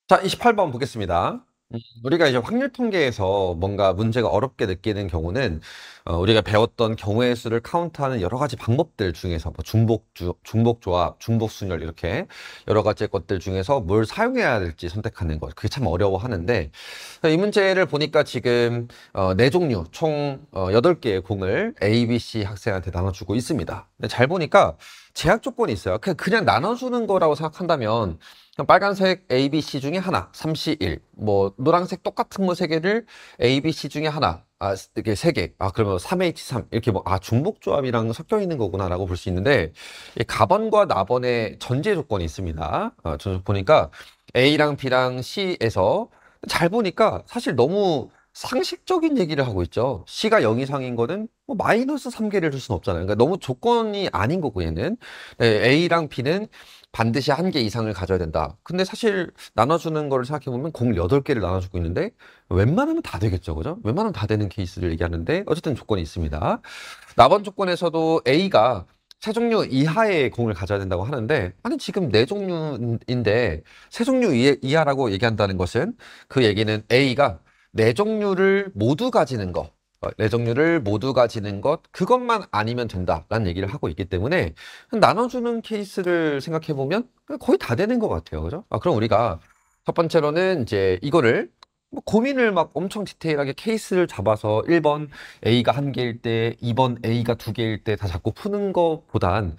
자, 28번 보겠습니다. 우리가 이제 확률 통계에서 뭔가 문제가 어렵게 느끼는 경우는 우리가 배웠던 경우의 수를 카운트하는 여러 가지 방법들 중에서 뭐 중복조합, 중복순열 이렇게 여러 가지 것들 중에서 뭘 사용해야 될지 선택하는 것. 그게 참 어려워하는데 이 문제를 보니까 지금 네 종류 총 8개의 공을 A, B, C 학생한테 나눠주고 있습니다. 근데 잘 보니까 제약 조건이 있어요. 그냥 나눠주는 거라고 생각한다면 그럼 빨간색 A, B, C 중에 하나, 3C 1. 뭐 노란색 똑같은 거 세 개를 A, B, C 중에 하나, 이게 세 개. 그러면 3H3 이렇게 뭐 중복 조합이랑 섞여 있는 거구나라고 볼 수 있는데 이 가번과 나번의 전제 조건이 있습니다. 저 보니까 A랑 B랑 C에서 잘 보니까 사실 너무 상식적인 얘기를 하고 있죠. C가 0 이상인 거는 뭐 마이너스 3개를 줄 수는 없잖아요. 그러니까 너무 조건이 아닌 거고 얘는. 네, A랑 B는 반드시 1개 이상을 가져야 된다. 근데 사실 나눠주는 거를 생각해보면 공 8개를 나눠주고 있는데 웬만하면 다 되겠죠. 그죠? 웬만하면 다 되는 케이스를 얘기하는데 어쨌든 조건이 있습니다. 나번 조건에서도 A가 세 종류 이하의 공을 가져야 된다고 하는데 아니 지금 네 종류인데 세 종류 이하라고 얘기한다는 것은 그 얘기는 A가 네 종류를 모두 가지는 것 네 종류를 모두 가지는 것 그것만 아니면 된다라는 얘기를 하고 있기 때문에 나눠주는 케이스를 생각해 보면 거의 다 되는 것 같아요. 그죠? 그럼 우리가 첫 번째로는 이제 이거를 뭐 고민을 막 엄청 디테일하게 케이스를 잡아서 1번 A가 1개일 때, 2번 A가 2개일 때 다 자꾸 푸는 것보단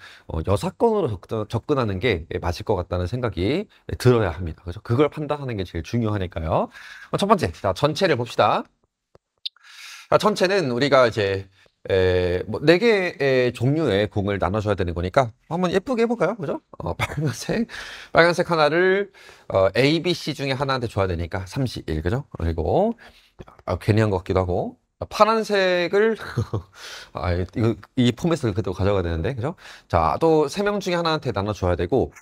여사건으로 접근하는 게 맞을 것 같다는 생각이 들어야 합니다. 그죠? 그걸 판단하는 게 제일 중요하니까요. 첫 번째, 자, 전체를 봅시다. 전체는 우리가 이제 뭐 4개의 종류의 공을 나눠줘야 되는 거니까 한번 예쁘게 해볼까요? 그죠? 빨간색 하나를 A, B, C 중에 하나한테 줘야 되니까 31, 그죠? 그리고 괜히 한 것 같기도 하고 파란색을 이 포맷을 그대로 가져가야 되는데, 그죠? 자, 또 3명 중에 하나한테 나눠줘야 되고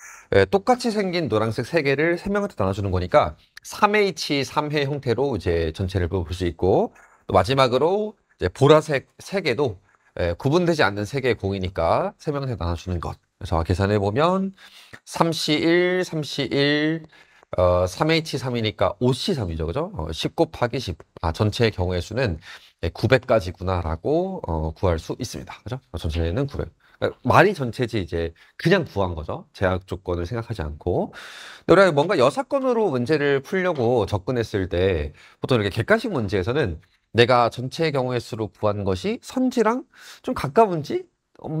똑같이 생긴 노란색 3개를 3명한테 나눠주는 거니까 3H, 3회 형태로 이제 전체를 볼 수 있고 또 마지막으로 이제 보라색 3개도 구분되지 않는 3개의 공이니까 3명한테 나눠주는 것. 그래서 계산해 보면 3C1, 3C1, 3H3이니까 5C3이죠, 그죠? 10 곱하기 10. 전체의 경우의 수는 900까지구나라고 구할 수 있습니다. 그죠? 전체는 900. 그러니까 말이 전체지 이제 그냥 구한 거죠. 제약 조건을 생각하지 않고. 근데 우리가 뭔가 여사건으로 문제를 풀려고 접근했을 때 보통 이렇게 객관식 문제에서는 내가 전체의 경우의 수로 구한 것이 선지랑 좀 가까운지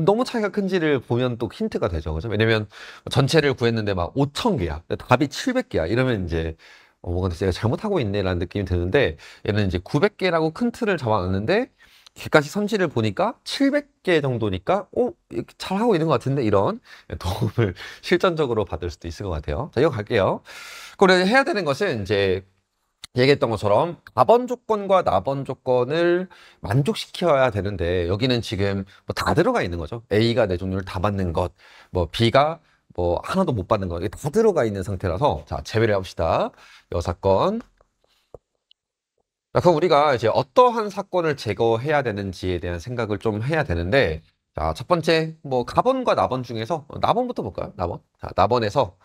너무 차이가 큰지를 보면 또 힌트가 되죠. 그죠? 왜냐면 전체를 구했는데 막 5천 개야. 답이 700개야. 이러면 이제 뭔가 내가 잘못하고 있네라는 느낌이 드는데 얘는 이제 900개라고 큰 틀을 잡아놨는데 객관식 선지를 보니까 700개 정도니까 이렇게 잘하고 있는 것 같은데 이런 도움을 실전적으로 받을 수도 있을 것 같아요. 자, 이거 갈게요. 그리고 해야 되는 것은 이제 얘기했던 것처럼 가번 조건과 나번 조건을 만족시켜야 되는데 여기는 지금 뭐 다 들어가 있는 거죠. A가 네 종류를 다 받는 것, 뭐 B가 뭐 하나도 못 받는 것, 이게 다 들어가 있는 상태라서 자, 제외를 해봅시다. 요 사건. 자, 그럼 우리가 이제 어떠한 사건을 제거해야 되는지에 대한 생각을 좀 해야 되는데 자, 첫 번째 뭐 가번과 나번 중에서 나번부터 볼까요? 나번. 자, 나번에서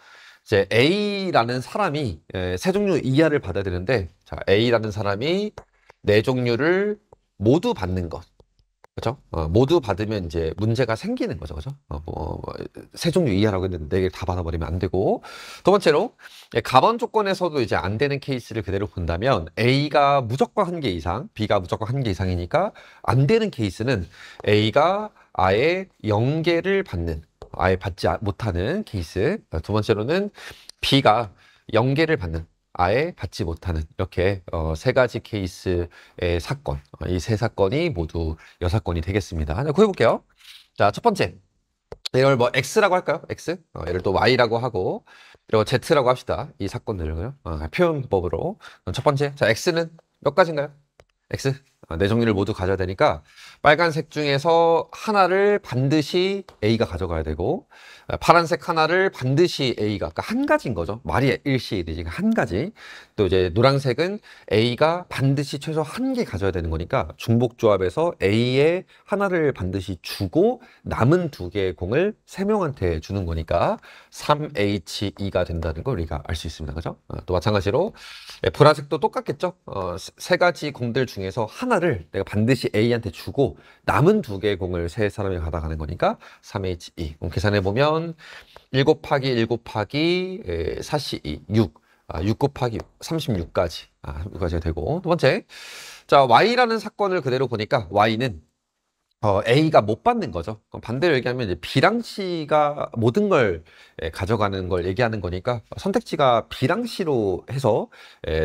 이제 A라는 사람이 세 종류 이하를 받아야 되는데 자, A라는 사람이 네 종류를 모두 받는 것. 그죠? 모두 받으면 이제 문제가 생기는 거죠. 그죠? 세 종류 이하라고 했는데 네 개를 다 받아버리면 안 되고. 두 번째로, 가번 조건에서도 이제 안 되는 케이스를 그대로 본다면 A가 무조건 1개 이상, B가 무조건 1개 이상이니까 안 되는 케이스는 A가 아예 0개를 받는, 아예 받지 못하는 케이스. 두 번째로는 B가 0개를 받는, 아예 받지 못하는 이렇게 세 가지 케이스의 사건, 이 세 사건이 모두 여사건이 되겠습니다. 하나 구해볼게요. 자, 첫 번째, 이걸 뭐 X라고 할까요? X. 얘를 또 Y라고 하고, 그리고 Z라고 합시다. 이 사건들을요. 표현법으로. 첫 번째, 자, X는 몇 가지인가요? X. 네 종류를 모두 가져야 되니까 빨간색 중에서 하나를 반드시 A가 가져가야 되고 파란색 하나를 반드시 A가, 그러니까 한 가지인 거죠. 말이 일시이듯이 한 가지. 또 이제 노란색은 A가 반드시 최소 한 개 가져야 되는 거니까 중복조합에서 A에 하나를 반드시 주고 남은 두 개의 공을 세 명한테 주는 거니까 3H2가 된다는 걸 우리가 알 수 있습니다. 그죠? 또 마찬가지로 보라색도 똑같겠죠? 세 가지 공들 중에서 하나를 내가 반드시 A한테 주고 남은 두 개의 공을 세 사람이 받아가는 거니까 3H2. 그럼 계산해보면 1 곱하기 1 곱하기 4C2, 6. 6 곱하기 36까지. 6까지가 되고. 두 번째. 자, Y라는 사건을 그대로 보니까 Y는 A가 못 받는 거죠. 그럼 반대로 얘기하면 이제 B랑 C가 모든 걸 가져가는 걸 얘기하는 거니까 선택지가 B랑 C로 해서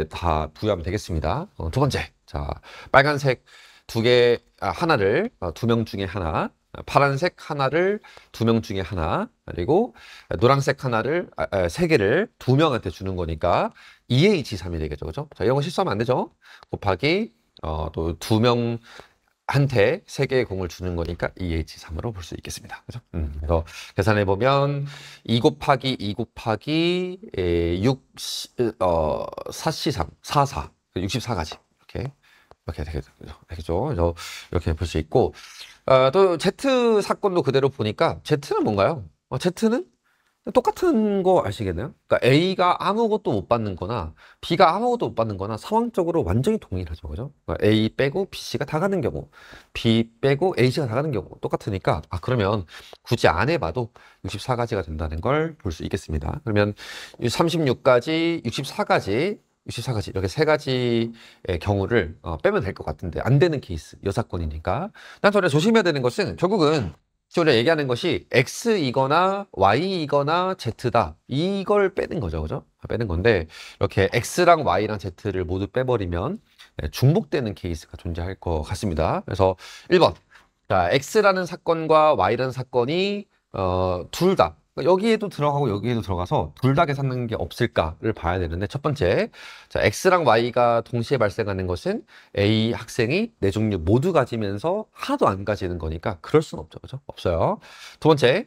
다 부여하면 되겠습니다. 두 번째. 자, 빨간색 하나를 두 명 중에 하나, 파란색 하나를 두 명 중에 하나, 그리고 노란색 하나를 세 개를 두 명한테 주는 거니까 2H3이 되겠죠. 그죠? 자, 이런 거 실수하면 안 되죠. 곱하기 또 두 명 한테 세 개의 공을 주는 거니까 2H3으로 볼 수 있겠습니다. 그죠? 그래서 계산해 보면 2 곱하기 2 곱하기 4C3, 44, 64가지 이렇게 되겠죠. 그래서 이렇게 볼 수 있고 또 Z 사건도 그대로 보니까 Z는 뭔가요? Z는 똑같은 거 아시겠나요? 그러니까 A가 아무것도 못 받는 거나 B가 아무것도 못 받는 거나 상황적으로 완전히 동일하죠. 그죠? 그러니까 A 빼고 BC가 다 가는 경우, B 빼고 AC가 다 가는 경우 똑같으니까 그러면 굳이 안 해봐도 64가지가 된다는 걸 볼 수 있겠습니다. 그러면 36가지, 64가지 이렇게 세 가지의 경우를 빼면 될 것 같은데 안 되는 케이스, 여사건이니까. 난 저는 조심해야 되는 것은 결국은 지금 우리가 얘기하는 것이 X이거나 Y이거나 Z다. 이걸 빼는 거죠. 그죠? 빼는 건데, 이렇게 X랑 Y랑 Z를 모두 빼버리면 중복되는 케이스가 존재할 것 같습니다. 그래서 1번. 자, X라는 사건과 Y라는 사건이, 둘 다. 여기에도 들어가고 여기에도 들어가서 둘 다 계산하는 게 없을까를 봐야 되는데, 첫 번째. 자, X랑 Y가 동시에 발생하는 것은 A 학생이 네 종류 모두 가지면서 하나도 안 가지는 거니까 그럴 수는 없죠. 그죠? 없어요. 두 번째.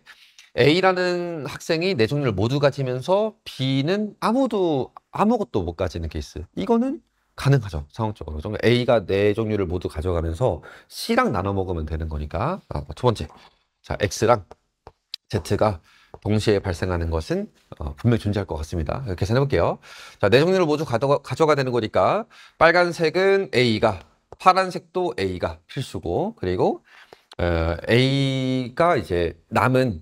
A라는 학생이 네 종류를 모두 가지면서 B는 아무것도 못 가지는 케이스. 이거는 가능하죠. 상황적으로. 그러니까 A가 네 종류를 모두 가져가면서 C랑 나눠 먹으면 되는 거니까. 두 번째. 자, X랑 Z가 동시에 발생하는 것은 분명히 존재할 것 같습니다. 계산해 볼게요. 자, 네 종류를 모두 가져가야 되는 거니까 빨간색은 A가, 파란색도 A가 필수고, 그리고 A가 이제 남은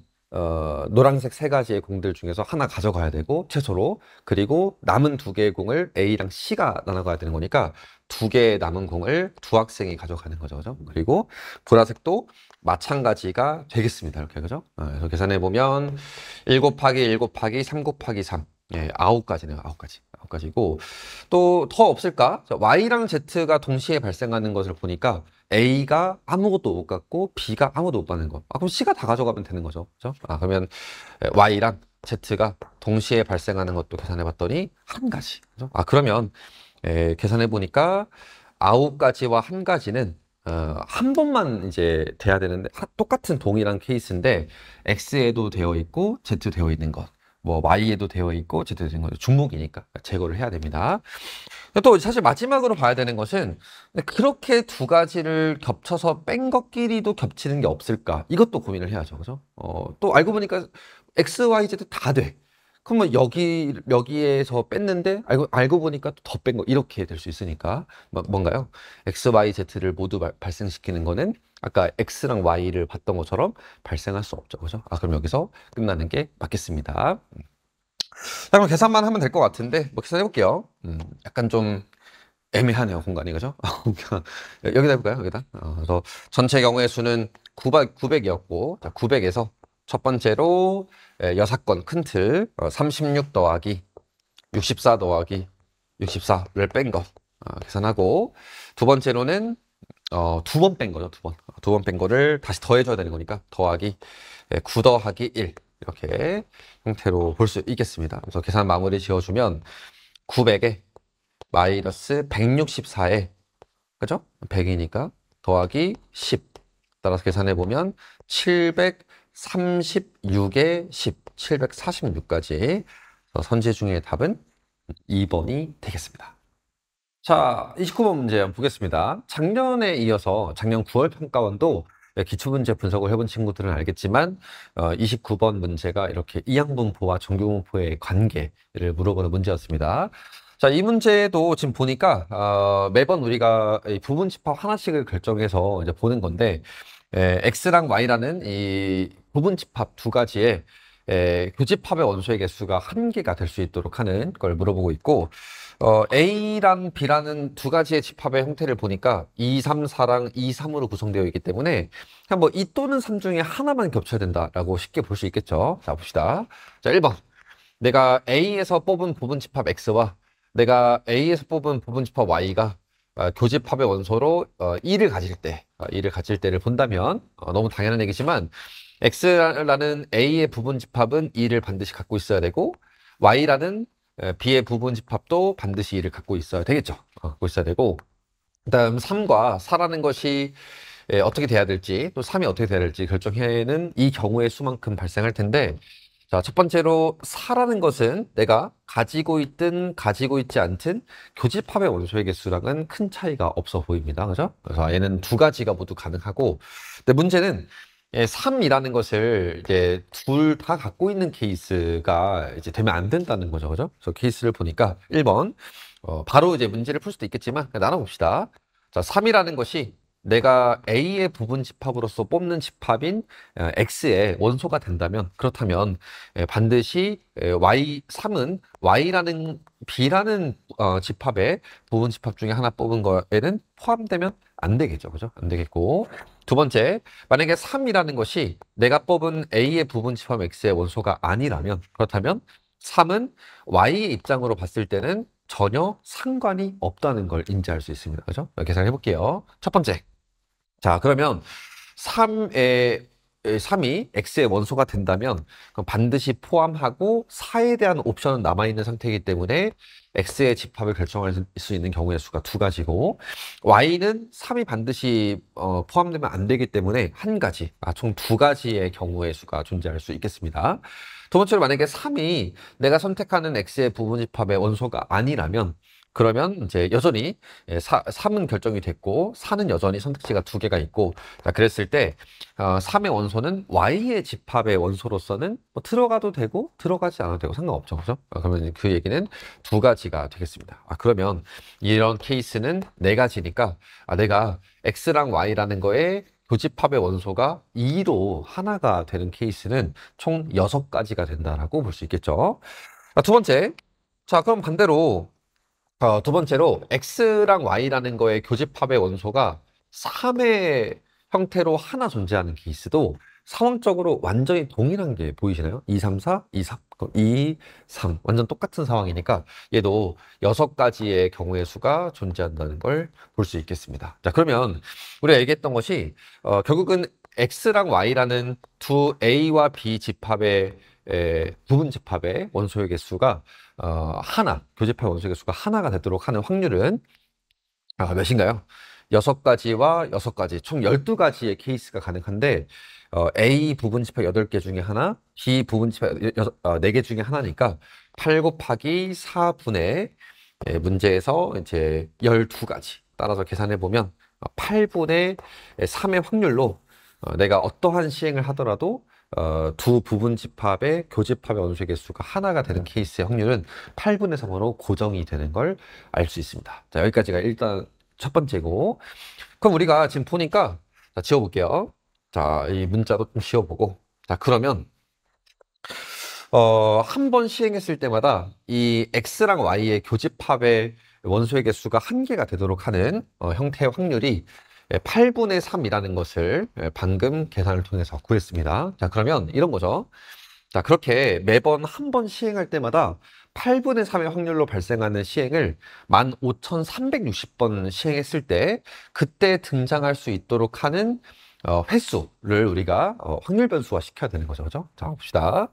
노란색 세 가지의 공들 중에서 하나 가져가야 되고 최소로, 그리고 남은 두 개의 공을 A랑 C가 나눠가야 되는 거니까 두 개의 남은 공을 두 학생이 가져가는 거죠. 그죠? 그리고 보라색도 마찬가지가 되겠습니다. 이렇게 그죠? 그래서 계산해 보면 1 곱하기 1 곱하기 3 곱하기 3. 예, 9가지네요. 9가지고 또 더 없을까? 자, Y랑 Z가 동시에 발생하는 것을 보니까 A가 아무것도 못 갖고 B가 아무것도 못 받는 거. 그럼 C가 다 가져가면 되는 거죠. 그죠? 그러면 Y랑 Z가 동시에 발생하는 것도 계산해 봤더니 한 가지. 그죠? 그러면 계산해 보니까 9가지와 한 가지는 한 번만 이제 돼야 되는데 똑같은 동일한 케이스인데 X에도 되어 있고 Z 되어 있는 것, 뭐 Y에도 되어 있고 Z 되어 있는 것, 중복이니까 제거를 해야 됩니다. 또 사실 마지막으로 봐야 되는 것은 그렇게 두 가지를 겹쳐서 뺀 것끼리도 겹치는 게 없을까? 이것도 고민을 해야죠. 그죠? 또 알고 보니까 X, Y, Z 다 돼. 그러면 여기에서 뺐는데 알고 보니까 또 더 뺀 거 이렇게 될 수 있으니까 뭔가요? X, Y, Z를 모두 발생시키는 거는 아까 X랑 Y를 봤던 것처럼 발생할 수 없죠. 그죠? 그럼 여기서 끝나는 게 맞겠습니다. 자, 그럼 계산만 하면 될 것 같은데 뭐 계산해 볼게요. 약간 좀 애매하네요, 공간이. 그죠? 여기다 해볼까요? 여기다. 그래서 전체 경우의 수는 900이었고, 자, 900에서 첫 번째로 6건 큰 틀, 36 더하기 64 더하기 64를 뺀 거 계산하고, 두 번째로는 두 번 뺀 거죠. 두 번 뺀 거를 다시 더해줘야 되는 거니까 더하기 9 더하기 1 이렇게 형태로 볼 수 있겠습니다. 그래서 계산 마무리 지어주면 900에 마이너스 164에 그죠? 100이니까 더하기 10. 따라서 계산해 보면 736에 10, 746까지. 선제 중에 답은 2번이 되겠습니다. 자, 29번 문제 한번 보겠습니다. 작년에 이어서 작년 9월 평가원도 기출문제 분석을 해본 친구들은 알겠지만 29번 문제가 이렇게 이항분포와 정규분포의 관계를 물어보는 문제였습니다. 자, 이 문제도 지금 보니까 매번 우리가 이 부분집합 하나씩을 결정해서 이제 보는 건데 X랑 Y라는 이 부분집합 두 가지의 교집합의 원소의 개수가 한 개가 될 수 있도록 하는 걸 물어보고 있고 A랑 B라는 두 가지의 집합의 형태를 보니까 2, 3, 4랑 2, 3으로 구성되어 있기 때문에 그냥 뭐 2 또는 3 중에 하나만 겹쳐야 된다라고 쉽게 볼 수 있겠죠. 자, 봅시다. 자, 1번. 내가 A에서 뽑은 부분집합 X와 내가 A에서 뽑은 부분집합 Y가 교집합의 원소로 2를 가질 때, 2를 가질 때를 본다면 너무 당연한 얘기지만 X라는 A의 부분집합은 2를 반드시 갖고 있어야 되고 Y라는 B의 부분집합도 반드시 2를 갖고 있어야 되겠죠. 갖고 있어야 되고 그다음 3과 4라는 것이 어떻게 돼야 될지 또 3이 어떻게 돼야 될지 결정해는 이 경우의 수만큼 발생할 텐데 자, 첫 번째로 4라는 것은 내가 가지고 있든 가지고 있지 않든 교집합의 원소의 개수랑은 큰 차이가 없어 보입니다. 그죠? 그래서 얘는 두 가지가 모두 가능하고 근데 문제는 3이라는 것을 이제 둘 다 갖고 있는 케이스가 이제 되면 안 된다는 거죠. 그죠? 그래서 케이스를 보니까 1번 바로 이제 문제를 풀 수도 있겠지만 나눠봅시다. 자, 3이라는 것이 내가 A의 부분 집합으로서 뽑는 집합인 X의 원소가 된다면 그렇다면 반드시 Y3은 Y라는 B라는 집합의 부분 집합 중에 하나 뽑은 거에는 포함되면 안 되겠죠. 그죠? 안 되겠고 두 번째, 만약에 3이라는 것이 내가 뽑은 A의 부분 집합 X의 원소가 아니라면 그렇다면 3은 Y의 입장으로 봤을 때는 전혀 상관이 없다는 걸 인지할 수 있습니다. 그죠? 계산해 볼게요. 첫 번째. 자, 그러면 3이 X의 원소가 된다면 그럼 반드시 포함하고 4에 대한 옵션은 남아있는 상태이기 때문에 X의 집합을 결정할 수 있는 경우의 수가 두 가지고 Y는 3이 반드시 포함되면 안 되기 때문에 한 가지, 총 두 가지의 경우의 수가 존재할 수 있겠습니다. 두 번째로 만약에 3이 내가 선택하는 X의 부분집합의 원소가 아니라면 그러면 이제 여전히 3은 결정이 됐고 4는 여전히 선택지가 두 개가 있고 자, 그랬을 때 3의 원소는 Y의 집합의 원소로서는 뭐 들어가도 되고 들어가지 않아도 되고 상관없죠. 그죠? 그러면 그 얘기는 두 가지가 되겠습니다. 그러면 이런 케이스는 네 가지니까 내가 X랑 Y라는 거에 교집합의 원소가 2로 하나가 되는 케이스는 총 6가지가 된다라고 볼 수 있겠죠. 두 번째. 자, 그럼 반대로 두 번째로 X랑 Y라는 거의 교집합의 원소가 3의 형태로 하나 존재하는 케이스도 상황적으로 완전히 동일한 게 보이시나요? 2, 3, 4, 2, 3, 2, 3 완전 똑같은 상황이니까 얘도 6가지의 경우의 수가 존재한다는 걸 볼 수 있겠습니다. 자, 그러면 우리가 얘기했던 것이 결국은 X랑 Y라는 두 A와 B 집합의 부분 집합의 원소의 개수가 하나, 교집합 원소의 개수가 하나가 되도록 하는 확률은 몇인가요? 6가지와 6가지, 총 12가지의 케이스가 가능한데 A 부분 집합 8개 중에 하나, B 부분 집합 4개 중에 하나니까 8 곱하기 4분의 문제에서 이제 12가지 따라서 계산해 보면 8분의 3의 확률로 내가 어떠한 시행을 하더라도 두 부분 집합의 교집합의 원소의 개수가 하나가 되는 케이스의 확률은 8분의 3으로 고정이 되는 걸 알 수 있습니다. 자, 여기까지가 일단 첫 번째고 그럼 우리가 지금 보니까 자, 지워볼게요. 자, 이 문자도 좀 지워보고 자, 그러면 한 번 시행했을 때마다 이 X랑 Y의 교집합의 원소의 개수가 한 개가 되도록 하는 형태의 확률이 8분의 3이라는 것을 방금 계산을 통해서 구했습니다. 자, 그러면 이런 거죠. 자, 그렇게 매번 한 번 시행할 때마다 8분의 3의 확률로 발생하는 시행을 15,360번 시행했을 때 그때 등장할 수 있도록 하는 횟수를 우리가 확률 변수화 시켜야 되는 거죠. 그죠? 자, 봅시다.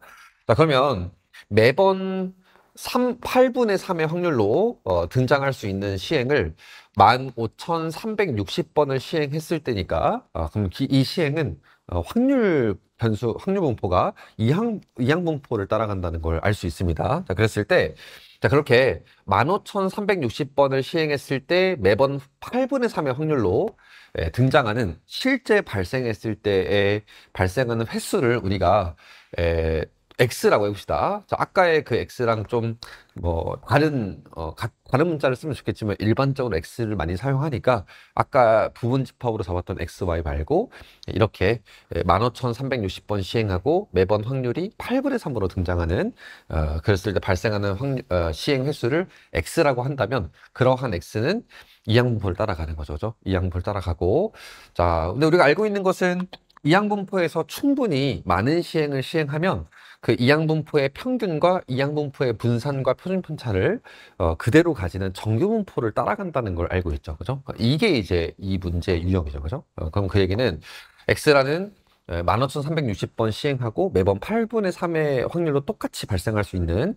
자, 그러면 매번 8분의 3의 확률로 등장할 수 있는 시행을 15,360번을 시행했을 때니까, 그럼 이 시행은 확률 분포가 이항 분포를 따라간다는 걸 알 수 있습니다. 자, 그랬을 때, 자, 그렇게 15,360번을 시행했을 때 매번 8분의 3의 확률로 등장하는 실제 발생했을 때에 발생하는 횟수를 우리가 X라고 해봅시다. 자, 아까의 그 X랑 좀 다른 문자를 쓰면 좋겠지만 일반적으로 X를 많이 사용하니까 아까 부분 집합으로 잡았던 XY 말고 이렇게 15,360번 시행하고 매번 확률이 8분의 3으로 등장하는 그랬을 때 발생하는 시행 횟수를 X라고 한다면 그러한 X는 이항분포를 따라가는 거죠. 그죠? 이항분포를 따라가고 자, 근데 우리가 알고 있는 것은 이항분포에서 충분히 많은 시행을 시행하면 그 이항분포의 평균과 이항분포의 분산과 표준편차를 그대로 가지는 정규분포를 따라간다는 걸 알고 있죠. 그죠? 이게 이제 이 문제의 유형이죠. 그죠? 그럼 그 얘기는 X라는 15,360번 시행하고 매번 8분의 3의 확률로 똑같이 발생할 수 있는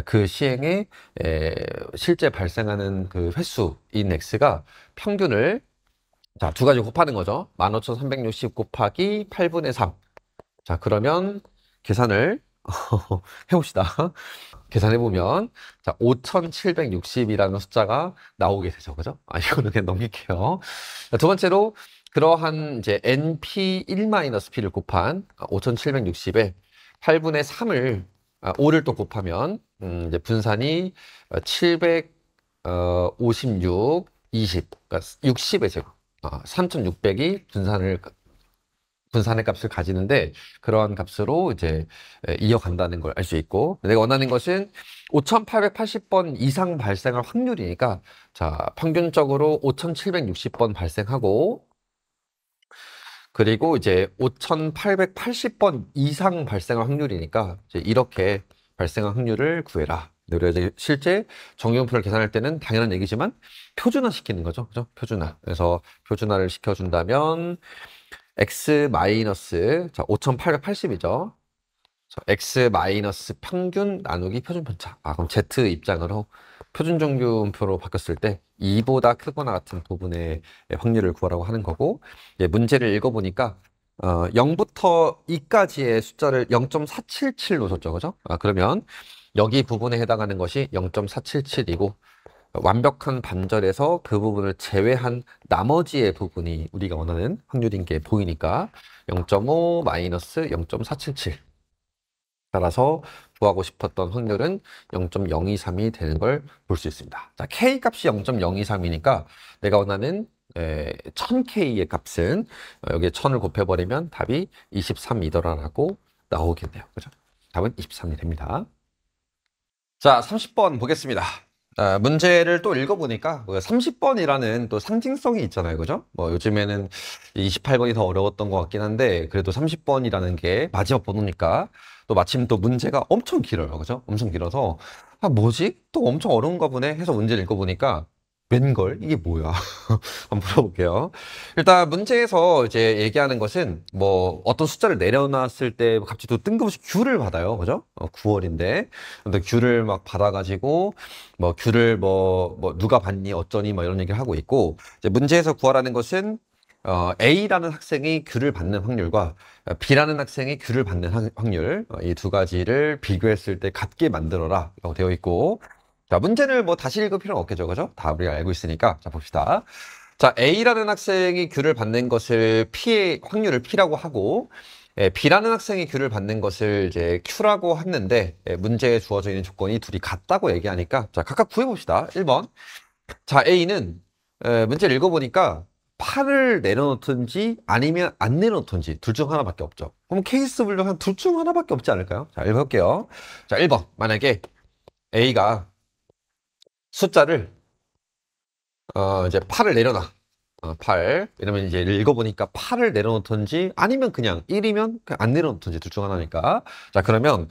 그 시행에 실제 발생하는 그 횟수인 X가 평균을 자, 두 가지 곱하는 거죠. 15,360 곱하기 8분의 3. 자, 그러면 계산을 해봅시다. 계산해보면, 자, 5,760이라는 숫자가 나오게 되죠. 그죠? 이거는 그냥 넘길게요. 자, 두 번째로, 그러한 이제 NP1-P를 곱한 5,760에 8분의 3을, 5를 또 곱하면, 이제 분산이 756, 20, 그러니까 60의 제곱. 3,600이 분산의 값을 가지는데 그러한 값으로 이제 이어간다는 걸 알 수 있고 내가 원하는 것은 5,880번 이상 발생할 확률이니까 자 평균적으로 5,760번 발생하고 그리고 이제 5,880번 이상 발생할 확률이니까 이제 이렇게 발생할 확률을 구해라. 네, 그래서 이제 실제 정규분포를 계산할 때는 당연한 얘기지만 표준화 시키는 거죠. 그죠? 표준화. 그래서 표준화를 시켜준다면 x 마이너스 자 5,880이죠. x 마이너스 평균 나누기 표준편차. 그럼 z 입장으로 표준정규분포로 바뀌었을 때 2보다 크거나 같은 부분의 확률을 구하라고 하는 거고 문제를 읽어보니까 0부터 2까지의 숫자를 0.477로 줬죠. 그죠? 그러면 여기 부분에 해당하는 것이 0.477이고 완벽한 반절에서 그 부분을 제외한 나머지의 부분이 우리가 원하는 확률인 게 보이니까 0.5 마이너스 0.477 따라서 구하고 싶었던 확률은 0.023이 되는 걸 볼 수 있습니다. 자, K 값이 0.023이니까 내가 원하는 1000K의 값은 여기에 1000을 곱해버리면 답이 23이더라라고 나오겠네요. 그죠? 답은 23이 됩니다. 자, 30번 보겠습니다. 문제를 또 읽어보니까 30번이라는 또 상징성이 있잖아요. 그죠? 뭐 요즘에는 28번이 더 어려웠던 것 같긴 한데 그래도 30번이라는 게 마지막 번호니까 또 마침 또 문제가 엄청 길어요. 그죠? 엄청 길어서 뭐지? 또 엄청 어려운가 보네 해서 문제를 읽어보니까 웬걸? 이게 뭐야? 한번 풀어볼게요. 일단 문제에서 이제 얘기하는 것은 뭐 어떤 숫자를 내려놨을 때 갑자기 또 뜬금없이 귤을 받아요. 그죠? 9월인데. 근데 귤을 막 받아가지고 뭐 귤을 뭐 누가 받니 어쩌니 뭐 이런 얘기를 하고 있고 이제 문제에서 구하라는 것은 A라는 학생이 귤을 받는 확률과 B라는 학생이 귤을 받는 확률 이 두 가지를 비교했을 때 같게 만들어라 라고 되어 있고 자 문제를 뭐 다시 읽을 필요는 없겠죠. 그죠? 다 우리가 알고 있으니까 자 봅시다. 자 A라는 학생이 귤을 받는 것을 P의 확률을 P라고 하고 B라는 학생이 귤을 받는 것을 이제 Q라고 했는데 문제에 주어져 있는 조건이 둘이 같다고 얘기하니까 자 각각 구해봅시다. 1번 자 A는 문제를 읽어보니까 8을 내려놓든지 아니면 안 내려놓든지 둘 중 하나밖에 없죠. 그럼 케이스 분류한 둘 중 하나밖에 없지 않을까요? 자 읽어볼게요. 자 1번 만약에 A가 숫자를 이제 8을 내려놔 8 이러면 이제 읽어보니까 8을 내려놓든지 아니면 그냥 1이면 그냥 안 내려놓든지 둘 중 하나니까 자 그러면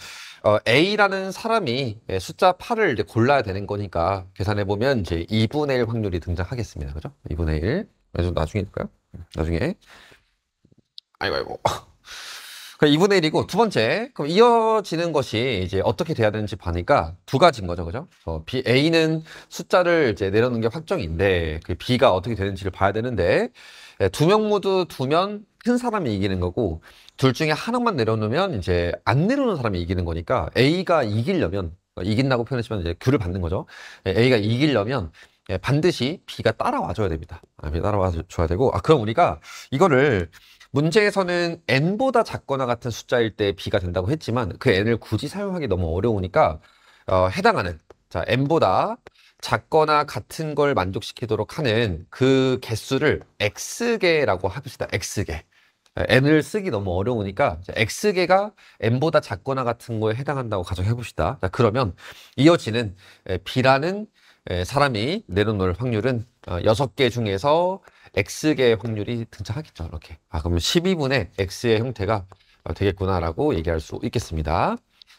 A라는 사람이 숫자 8을 이제 골라야 되는 거니까 계산해보면 이제 2분의 1 확률이 등장하겠습니다. 그죠? 2분의 1 그래서 나중에 할까요? 나중에 아이고 그럼 2분의 1이고 두 번째. 그럼 이어지는 것이 이제 어떻게 돼야 되는지 봐니까 두 가지인 거죠. 그죠? A는 숫자를 이제 내려놓는 게 확정인데 그 B가 어떻게 되는지를 봐야 되는데 두 명 모두 두면 큰 사람이 이기는 거고 둘 중에 하나만 내려놓으면 이제 안 내려놓는 사람이 이기는 거니까 A가 이기려면 이긴다고 표현했지만 이제 귤을 받는 거죠. A가 이기려면 반드시 B가 따라와 줘야 됩니다. B가 따라와 줘야 되고 그럼 우리가 이거를 문제에서는 n보다 작거나 같은 숫자일 때 b가 된다고 했지만 그 n을 굳이 사용하기 너무 어려우니까 해당하는 자 n보다 작거나 같은 걸 만족시키도록 하는 그 개수를 x개라고 합시다. x개. n을 쓰기 너무 어려우니까 x개가 n보다 작거나 같은 거에 해당한다고 가정해 봅시다. 자, 그러면 이어지는 b라는 사람이 내려놓을 확률은 6개 중에서 x개의 확률이 등장하겠죠. 이렇게. 그러면 12분의 x의 형태가 되겠구나라고 얘기할 수 있겠습니다.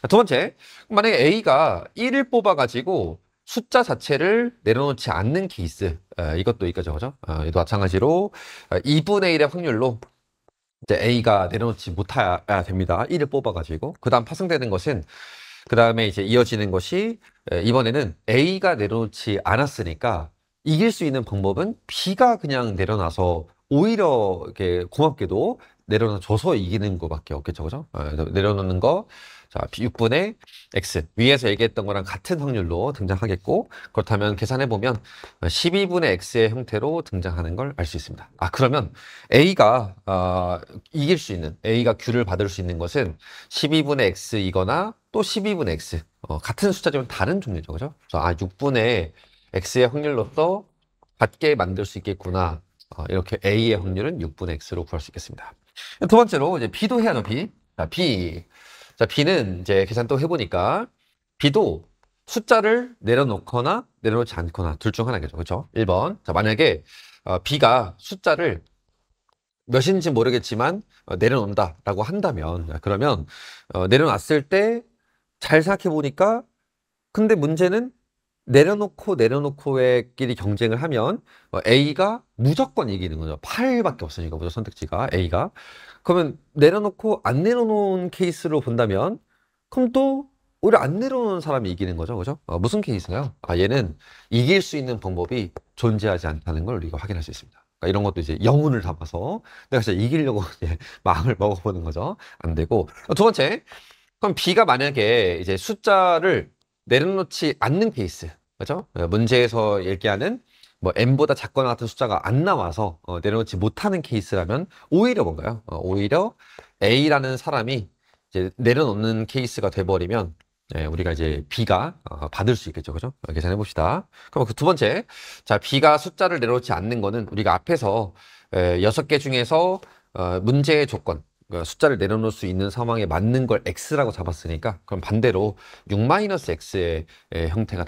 두 번째, 만약에 a가 1을 뽑아가지고 숫자 자체를 내려놓지 않는 케이스, 이것도 있겠죠. 그죠? 이도 마찬가지로 2분의 1의 확률로 이제 a가 내려놓지 못해야 됩니다. 1을 뽑아가지고. 그 다음 파생되는 것은 그 다음에 이제 이어지는 것이 이번에는 A가 내려놓지 않았으니까 이길 수 있는 방법은 B가 그냥 내려놔서 오히려 이렇게 고맙게도 내려놔줘서 이기는 것밖에 없겠죠. 그죠? 내려놓는 거. 자, 6분의 X. 위에서 얘기했던 거랑 같은 확률로 등장하겠고, 그렇다면 계산해보면 12분의 X의 형태로 등장하는 걸 알 수 있습니다. 그러면 A가, 이길 수 있는, A가 Q를 받을 수 있는 것은 12분의 X이거나 또 12분의 X. 같은 숫자지만 다른 종류죠. 그죠? 그래서 6분의 X의 확률로서 같게 만들 수 있겠구나. 이렇게 A의 확률은 6분의 X로 구할 수 있겠습니다. 두 번째로 이제 B도 해야죠. B. 자, B. 자, B는 이제 계산 또 해보니까 B도 숫자를 내려놓거나 내려놓지 않거나 둘 중 하나겠죠. 그렇죠? 1번. 자, 만약에 B가 숫자를 몇인지 모르겠지만 내려놓는다라고 한다면 그러면 내려놨을 때 잘 생각해 보니까 근데 문제는 내려놓고의 끼리 경쟁을 하면 A가 무조건 이기는 거죠. 8밖에 없으니까 무조건 선택지가 A가. 그러면 내려놓고 안 내려놓은 케이스로 본다면 그럼 또 오히려 안 내려놓은 사람이 이기는 거죠. 그죠? 무슨 케이스가요? 얘는 이길 수 있는 방법이 존재하지 않다는 걸 우리가 확인할 수 있습니다. 그러니까 이런 것도 이제 영혼을 담아서 내가 진짜 이기려고 이제 마음을 먹어보는 거죠. 안 되고. 두 번째, 그럼 B가 만약에 이제 숫자를 내려놓지 않는 케이스, 그죠? 문제에서 얘기하는 뭐 n보다 작거나 같은 숫자가 안 나와서 내려놓지 못하는 케이스라면 오히려 뭔가요? 오히려 A라는 사람이 이제 내려놓는 케이스가 돼버리면 우리가 이제 B가 받을 수 있겠죠, 그죠? 계산해 봅시다. 그럼 그 두 번째, 자 B가 숫자를 내려놓지 않는 거는 우리가 앞에서 6개 중에서 문제의 조건. 숫자를 내려놓을 수 있는 상황에 맞는 걸 x라고 잡았으니까 그럼 반대로 6-x의 형태가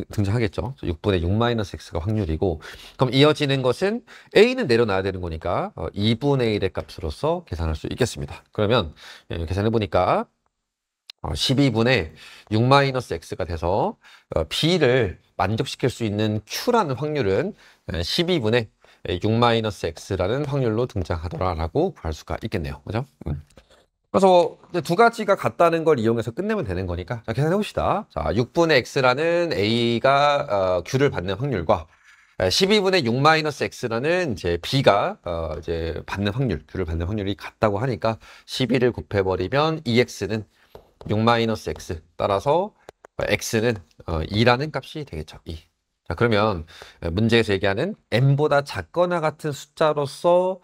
등장하겠죠. 6분의 6-x가 확률이고 그럼 이어지는 것은 a는 내려놔야 되는 거니까 2분의 1의 값으로서 계산할 수 있겠습니다. 그러면 계산해 보니까 12분의 6-x가 돼서 b를 만족시킬 수 있는 q라는 확률은 12분의 6-x라는 확률로 등장하더라라고 구할 수가 있겠네요. 그죠? 그래서 두 가지가 같다는 걸 이용해서 끝내면 되는 거니까 자, 계산해 봅시다. 자, 6분의 x라는 a가 q를 받는 확률과 12분의 6-x라는 이제 b가 이제 받는 확률, q를 받는 확률이 같다고 하니까 12를 곱해버리면 2x는 6-x 따라서 x는 2라는 값이 되겠죠. 2. 자, 그러면 문제에서 얘기하는 n보다 작거나 같은 숫자로서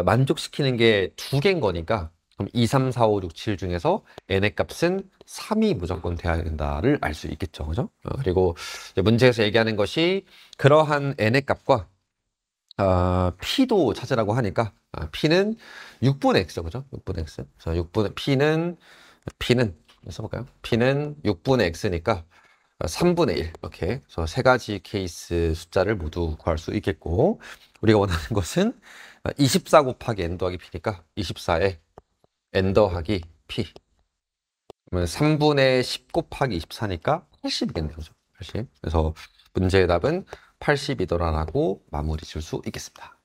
만족시키는 게 두 개인 거니까 그럼 2, 3, 4, 5, 6, 7 중에서 n의 값은 3이 무조건 돼야 된다를 알 수 있겠죠. 그죠? 그리고 문제에서 얘기하는 것이 그러한 n의 값과 p도 찾으라고 하니까 p는 6분의 x, 그죠? 6분의 x. 그래서 6분의 p는 써볼까요? p는 6분의 x니까 3분의 1 이렇게 그래서 세 가지 케이스 숫자를 모두 구할 수 있겠고 우리가 원하는 것은 24 곱하기 n 더하기 p니까 24에 n 더하기 p 그러면 3분의 10 곱하기 24니까 80이겠네요. 그죠? 80. 그래서 문제의 답은 80이더라라고 마무리 줄 수 있겠습니다.